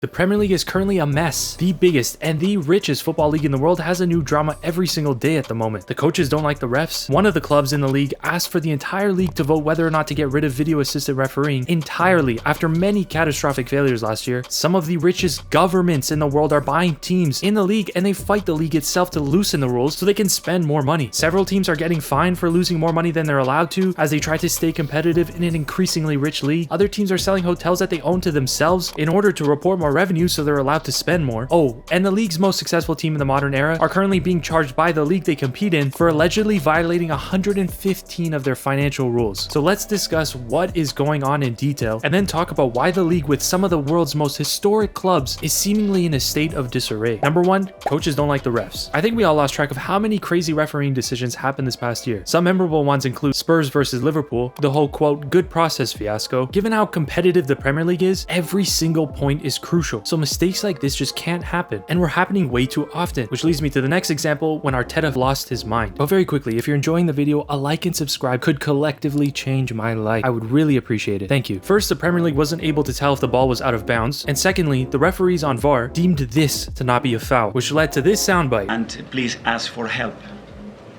The Premier League is currently a mess. The biggest and the richest football league in the world has a new drama every single day at the moment. The coaches don't like the refs. One of the clubs in the league asked for the entire league to vote whether or not to get rid of video assisted refereeing entirely after many catastrophic failures last year. Some of the richest governments in the world are buying teams in the league, and they fight the league itself to loosen the rules so they can spend more money. Several teams are getting fined for losing more money than they're allowed to as they try to stay competitive in an increasingly rich league. Other teams are selling hotels that they own to themselves in order to report more revenue so they're allowed to spend more. Oh, and the league's most successful team in the modern era are currently being charged by the league they compete in for allegedly violating 115 of their financial rules. So let's discuss what is going on in detail and then talk about why the league with some of the world's most historic clubs is seemingly in a state of disarray. Number one, coaches don't like the refs. I think we all lost track of how many crazy refereeing decisions happened this past year. Some memorable ones include Spurs versus Liverpool, the whole quote good process fiasco. Given how competitive the Premier League is, every single point is crucial. So mistakes like this just can't happen, and were happening way too often, which leads me to the next example when Arteta lost his mind. But very quickly, if you're enjoying the video, a like and subscribe could collectively change my life. I would really appreciate it. Thank you. First, the Premier League wasn't able to tell if the ball was out of bounds, and secondly, the referees on VAR deemed this to not be a foul, which led to this soundbite. And please ask for help,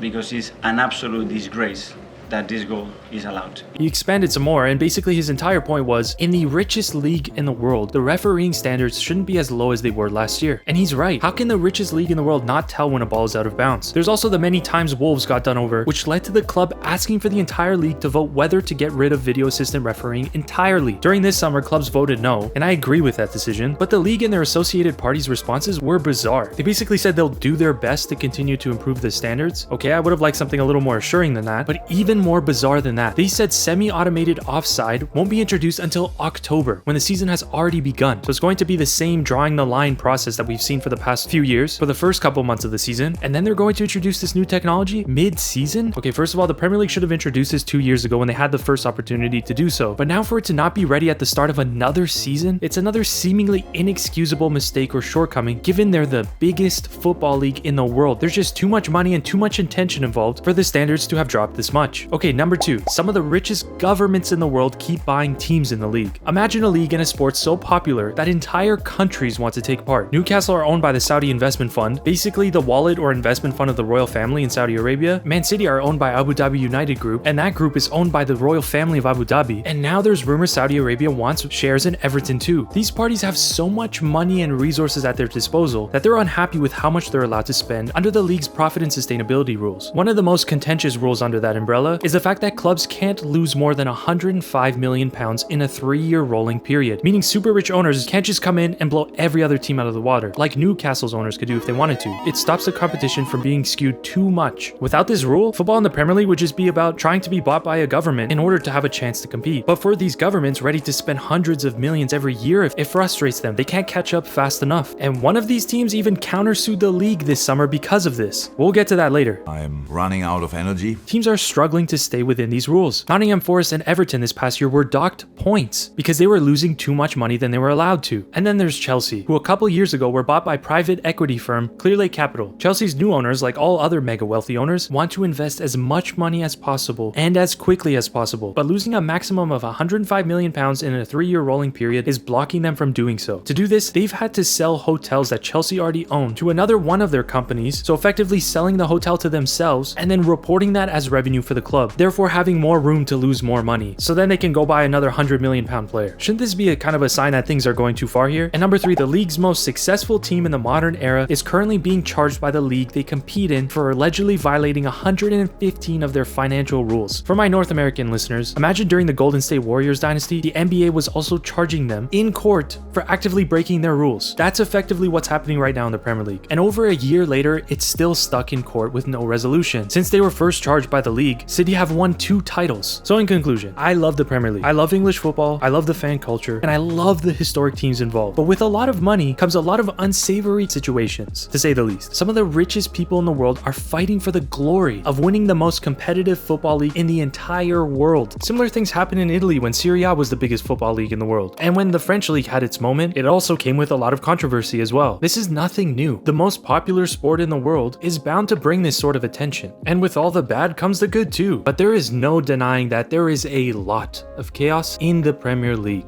because it's an absolute disgrace that this goal is allowed. He expanded some more, and basically his entire point was, in the richest league in the world, the refereeing standards shouldn't be as low as they were last year. And he's right. How can the richest league in the world not tell when a ball is out of bounds? There's also the many times Wolves got done over, which led to the club asking for the entire league to vote whether to get rid of video assistant refereeing entirely. During this summer, clubs voted no, and I agree with that decision, but the league and their associated parties' responses were bizarre. They basically said they'll do their best to continue to improve the standards. Okay, I would have liked something a little more assuring than that, but even more bizarre than that, they said semi-automated offside won't be introduced until October, when the season has already begun. So it's going to be the same drawing the line process that we've seen for the past few years for the first couple months of the season, and then they're going to introduce this new technology mid-season? Okay, first of all, the Premier League should have introduced this 2 years ago when they had the first opportunity to do so, but now for it to not be ready at the start of another season, it's another seemingly inexcusable mistake or shortcoming given they're the biggest football league in the world. There's just too much money and too much intention involved for the standards to have dropped this much. Okay, number two, some of the richest governments in the world keep buying teams in the league. Imagine a league and a sport so popular that entire countries want to take part. Newcastle are owned by the Saudi Investment Fund, basically the wallet or investment fund of the royal family in Saudi Arabia. Man City are owned by Abu Dhabi United Group, and that group is owned by the royal family of Abu Dhabi. And now there's rumors Saudi Arabia wants shares in Everton too. These parties have so much money and resources at their disposal that they're unhappy with how much they're allowed to spend under the league's profit and sustainability rules. One of the most contentious rules under that umbrella is the fact that clubs can't lose more than £105 million in a 3-year rolling period, meaning super rich owners can't just come in and blow every other team out of the water, like Newcastle's owners could do if they wanted to. It stops the competition from being skewed too much. Without this rule, football in the Premier League would just be about trying to be bought by a government in order to have a chance to compete. But for these governments ready to spend hundreds of millions every year, it frustrates them. They can't catch up fast enough. And one of these teams even countersued the league this summer because of this. We'll get to that later. I'm running out of energy. Teams are struggling to stay within these rules. Nottingham Forest and Everton this past year were docked points because they were losing too much money than they were allowed to. And then there's Chelsea, who a couple years ago were bought by private equity firm Clearlake Capital. Chelsea's new owners, like all other mega wealthy owners, want to invest as much money as possible and as quickly as possible, but losing a maximum of £105 million in a 3-year rolling period is blocking them from doing so. To do this, they've had to sell hotels that Chelsea already owned to another one of their companies, so effectively selling the hotel to themselves and then reporting that as revenue for the club, therefore having more room to lose more money, so then they can go buy another £100 million player. Shouldn't this be a kind of a sign that things are going too far here? And number three, the league's most successful team in the modern era is currently being charged by the league they compete in for allegedly violating 115 of their financial rules. For my North American listeners, imagine during the Golden State Warriors dynasty, the NBA was also charging them in court for actively breaking their rules. That's effectively what's happening right now in the Premier League. And over a year later, it's still stuck in court with no resolution. Since they were first charged by the league, City have won 2 titles. So in conclusion, I love the Premier League. I love English football, I love the fan culture, and I love the historic teams involved. But with a lot of money comes a lot of unsavory situations, to say the least. Some of the richest people in the world are fighting for the glory of winning the most competitive football league in the entire world. Similar things happened in Italy when Serie A was the biggest football league in the world. And when the French league had its moment, it also came with a lot of controversy as well. This is nothing new. The most popular sport in the world is bound to bring this sort of attention. And with all the bad comes the good too. But there is no denying that there is a lot of chaos in the Premier League.